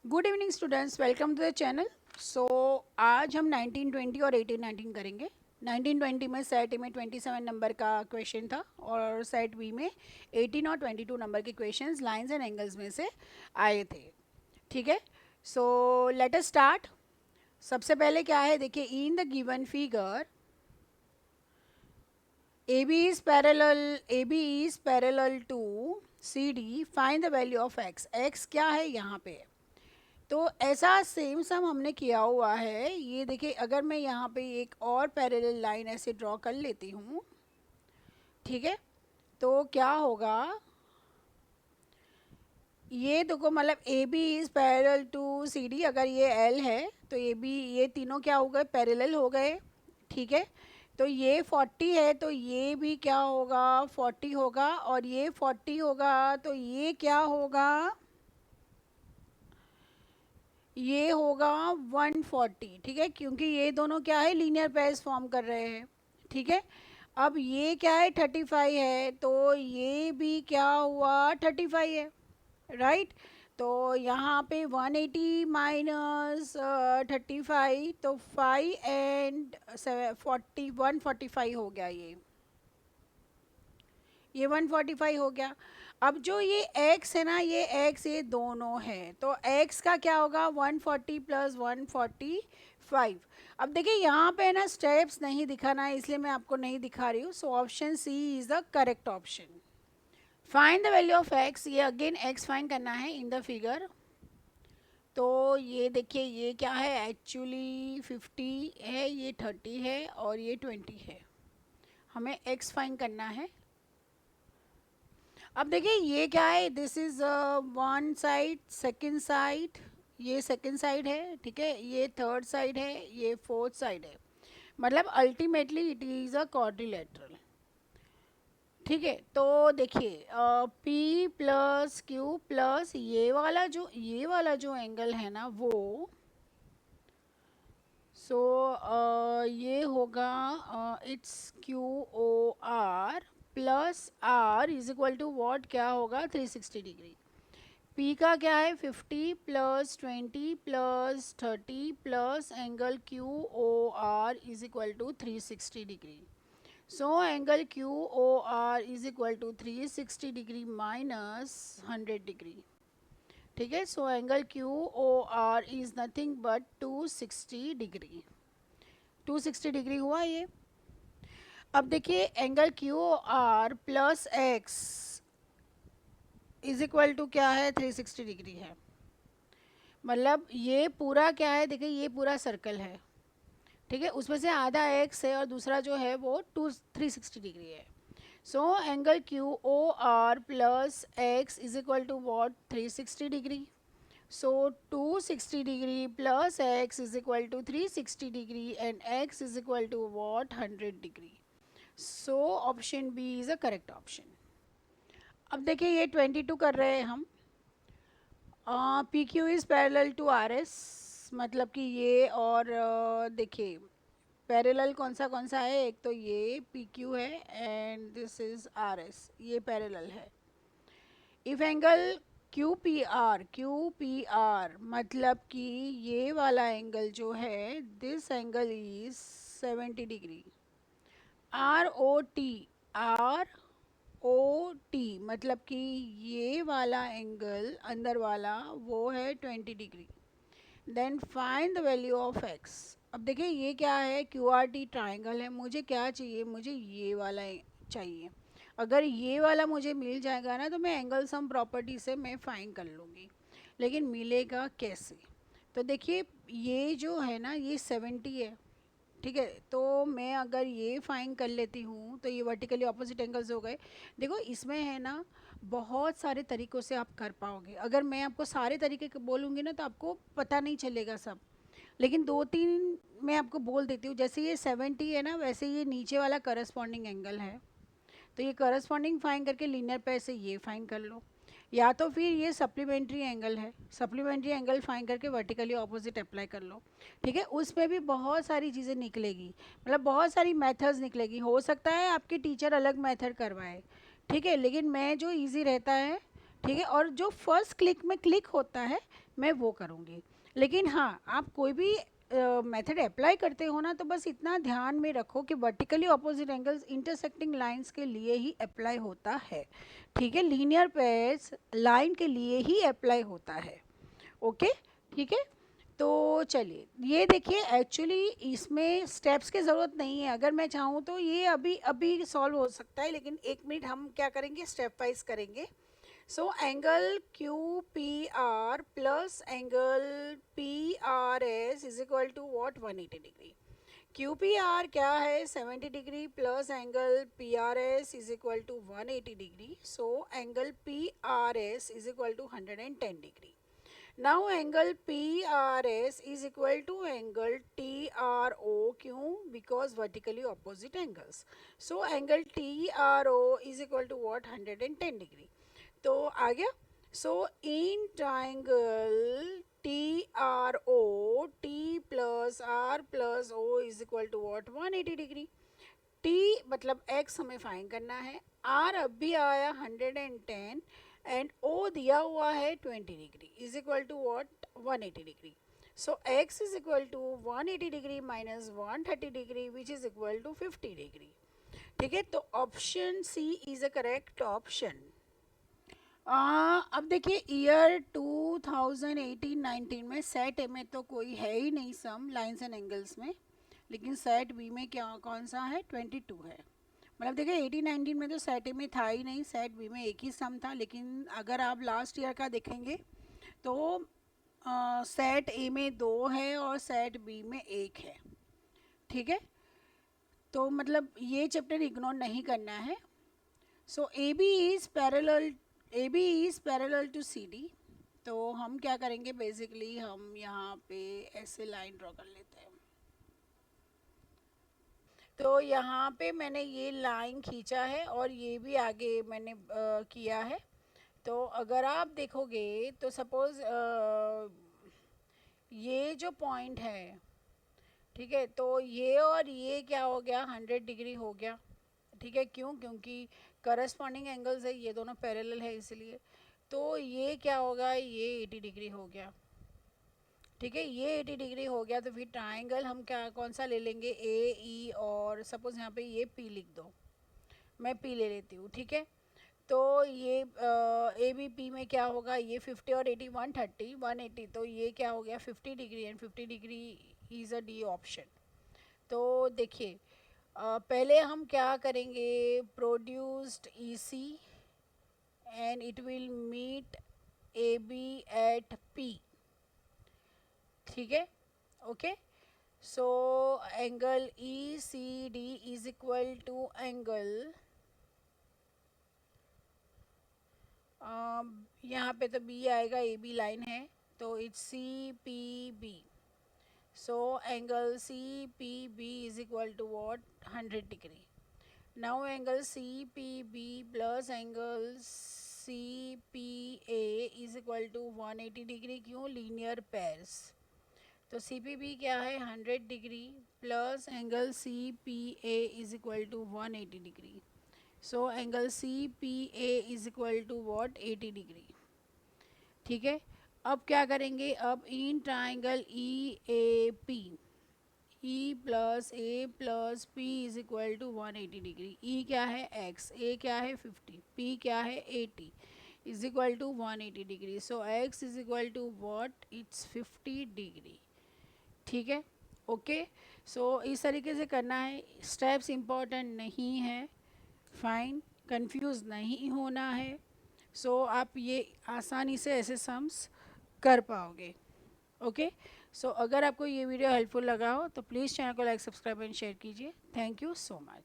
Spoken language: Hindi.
Good evening students, welcome to the channel. So आज हम 1920 और 1819 करेंगे। 1920 में सेट ए में 27 नंबर का क्वेश्चन था और सेट बी में 18 और 22 नंबर के क्वेश्चंस लाइंस एंड एंगल्स में से आए थे। ठीक है, सो लेट अस स्टार्ट। सबसे पहले क्या है, देखिए, in the given figure AB is parallel to CD. Find the value of x. x क्या है यहाँ पे? तो ऐसा सेम सम हमने किया हुआ है। ये देखिए, अगर मैं यहाँ पे एक और पैरेलल लाइन ऐसे ड्रॉ कर लेती हूँ, ठीक है, तो क्या होगा, ये देखो, मतलब A B is parallel to C D. अगर ये एल है तो ए बी, ये तीनों क्या हो गए, पैरेलल हो गए। ठीक है, तो ये 40 है तो ये भी क्या होगा, 40 होगा, और ये 40 होगा तो ये क्या होगा, ये होगा 140। ठीक है, क्योंकि ये दोनों क्या है, लीनियर पेयर्स फॉर्म कर रहे हैं। ठीक है, अब ये क्या है, 35 है तो ये भी क्या हुआ, 35 है, राइट। तो यहाँ पे 180 माइनस 35, तो 5 एंड 40, 145 हो गया। ये 145 हो गया। अब जो ये x है ना, ये x, ये दोनों है, तो x का क्या होगा, 140 प्लस 145। अब देखिए यहाँ पे ना स्टेप्स नहीं दिखाना है, इसलिए मैं आपको नहीं दिखा रही हूँ। So option C is the correct option. Find the value of x। ये अगेन x फाइंड करना है इन द फिगर। तो ये देखिए, ये क्या है, एक्चुअली 50 है, ये 30 है और ये 20 है। हमें x फाइंड करना है। अब देखिए ये क्या है, this is one side, second side, ये सेकंड साइड है, ठीक है, ये थर्ड साइड है, ये फोर्थ साइड है। मतलब ultimately it is a quadrilateral. ठीक है, तो देखिए P प्लस Q प्लस ये वाला जो एंगल है ना वो, सो ये होगा it's QOR plus R is equal to what, क्या होगा, 360 डिग्री। P का क्या है, 50 plus 20 plus 30 plus angle QOR is equal to 360 degree. So angle QOR is equal to 360 degree minus 100 degree. ठीक है, so angle QOR is nothing but 260 degree. 260 degree हुआ ये। अब देखिए angle QOR plus x is equal to क्या है, 360 डिग्री है। मतलब ये पूरा क्या है, देखिए ये पूरा सर्कल है, ठीक है, उसमें से आधा x है और दूसरा जो है वो 360 डिग्री है। So angle QOR plus x is equal to what, 360 degree. So 260 degree plus x is equal to 360 degree and x is equal to what, 100 degree. So option B is a correct option. अब देखिए ये 22 कर रहे हैं हम। P Q is parallel to R S, मतलब कि ये, और देखिए पैरेलल कौन सा है, एक तो ये पी क्यू है and this is R S, ये पैरेलल है। If angle Q P R मतलब कि ये वाला एंगल जो है, this angle is 70 degree. R O T मतलब कि ये वाला एंगल अंदर वाला वो है 20 degree. Then find the value of X. अब देखिए ये क्या है, क्यू आर टी ट्राइंगल है, मुझे क्या चाहिए, मुझे ये वाला चाहिए। अगर ये वाला मुझे मिल जाएगा ना तो मैं एंगल सम प्रॉपर्टी से मैं फाइंड कर लूँगी, लेकिन मिलेगा कैसे? तो देखिए ये जो है ना, ये 70 है, ठीक है, तो मैं अगर ये फाइंड कर लेती हूँ तो ये वर्टिकली ऑपोजिट एंगल्स हो गए। देखो इसमें है ना, बहुत सारे तरीक़ों से आप कर पाओगे। अगर मैं आपको सारे तरीके बोलूँगी ना तो आपको पता नहीं चलेगा सब, लेकिन दो तीन मैं आपको बोल देती हूँ। जैसे ये 70 है ना, वैसे ये नीचे वाला करस्पॉन्डिंग एंगल है, तो ये करस्पॉन्डिंग फाइंड करके लीनियर पेयर से ये फाइंड कर लो, या तो फिर ये सप्लीमेंट्री एंगल है, सप्लीमेंट्री एंगल फाइंड करके वर्टिकली ऑपोजिट अप्लाई कर लो। ठीक है, उसमें भी बहुत सारी चीज़ें निकलेगी, मतलब बहुत सारी मेथड्स निकलेगी। हो सकता है आपके टीचर अलग मेथड करवाए, ठीक है, लेकिन मैं जो इजी रहता है ठीक है, और जो फर्स्ट क्लिक में क्लिक होता है मैं वो करूँगी। लेकिन हाँ, आप कोई भी मेथड अप्लाई करते हो ना, तो बस इतना ध्यान में रखो कि vertically opposite angles intersecting lines के लिए ही अप्लाई होता है। ठीक है, लीनियर पेयर्स लाइन के लिए ही अप्लाई होता है। ओके, ठीक है। तो चलिए ये देखिए, एक्चुअली इसमें स्टेप्स की ज़रूरत नहीं है, अगर मैं चाहूँ तो ये अभी अभी सॉल्व हो सकता है, लेकिन एक मिनट हम क्या करेंगे, स्टेप वाइज करेंगे। So angle Q P R plus angle P R S is equal to what 180 degree. Q P R क्या है 70 degree plus angle P R S is equal to 180 degree. So angle P R S is equal to 110 degree. Now angle PRS is equal to angle TRO. क्यों? Because vertically opposite angles. So angle TRO is equal to what? 110 degree. तो आ गया. So in triangle TRO, T plus R plus O is equal to what? 180 degree. T मतलब x हमें फाइंड करना है, R अब भी आया 110 एंड O दिया हुआ है 20 degree is equal to what 180 degree. So x is equal to 180 degree minus 130 degree which is equal to 50 degree. ठीक है, तो option C is a correct option. अब देखिए ईयर 2018-19 में सेट ए में तो कोई है ही नहीं सम लाइंस एंड एंगल्स में, लेकिन सेट बी में क्या कौन सा है 22 है। मतलब देखिए 18-19 में तो सेट ए में था ही नहीं, सेट बी में एक ही सम था। लेकिन अगर आप लास्ट ईयर का देखेंगे तो सेट ए में 2 है और सेट बी में 1 है। ठीक है, तो मतलब ये चैप्टर इग्नोर नहीं करना है। So A B is parallel to C D. तो हम क्या करेंगे, बेसिकली हम यहाँ पे ऐसे लाइन ड्रॉ कर लेते हैं। तो यहाँ पे मैंने ये लाइन खींचा है और ये भी आगे मैंने किया है। तो अगर आप देखोगे तो सपोज ये जो पॉइंट है, ठीक है, तो ये और ये क्या हो गया 100 डिग्री हो गया। ठीक है, क्यों? क्योंकि करस्पॉन्डिंग एंगल्स है, ये दोनों पैरेलल है इसलिए। तो ये क्या होगा, ये 80 डिग्री हो गया। ठीक है, ये 80 डिग्री हो गया। तो फिर ट्राइंगल हम क्या कौन सा ले लेंगे, ए ई, और सपोज यहाँ पे ये पी लिख दो, मैं पी ले लेती हूँ। ठीक है, तो ये ए बी पी में क्या होगा, ये 50 और 80 130 180, तो ये क्या हो गया 50 degree and 50 degree is a D option. तो देखिए पहले हम क्या करेंगे, produced E C and it will meet A B at P. ठीक है, okay. So angle E C D is equal to angle, यहाँ पे तो बी आएगा, ए बी लाइन है, तो it's C P B. So angle C P B is equal to what 100 degree. Now angle C P B plus angle C P A is equal to 180 degree. क्यों? Linear pairs. तो सी पी बी क्या है 100 degree plus angle C P A is equal to 180 degree. So angle C P A is equal to what 80 degree. ठीक है, अब क्या करेंगे, अब in triangle E A P, E plus A plus P is equal to 180 degree. E क्या है x, ए क्या है 50, p क्या है 80 is equal to 180 degree. So x is equal to what, it's 50 degree. ठीक है, ओके। सो इस तरीके से करना है, स्टेप्स इम्पॉर्टेंट नहीं है, फाइन, कंफ्यूज नहीं होना है। सो आप ये आसानी से ऐसे सम्स कर पाओगे। ओके, सो अगर आपको ये वीडियो हेल्पफुल लगा हो तो प्लीज़ चैनल को लाइक, सब्सक्राइब एंड शेयर कीजिए। Thank you so much.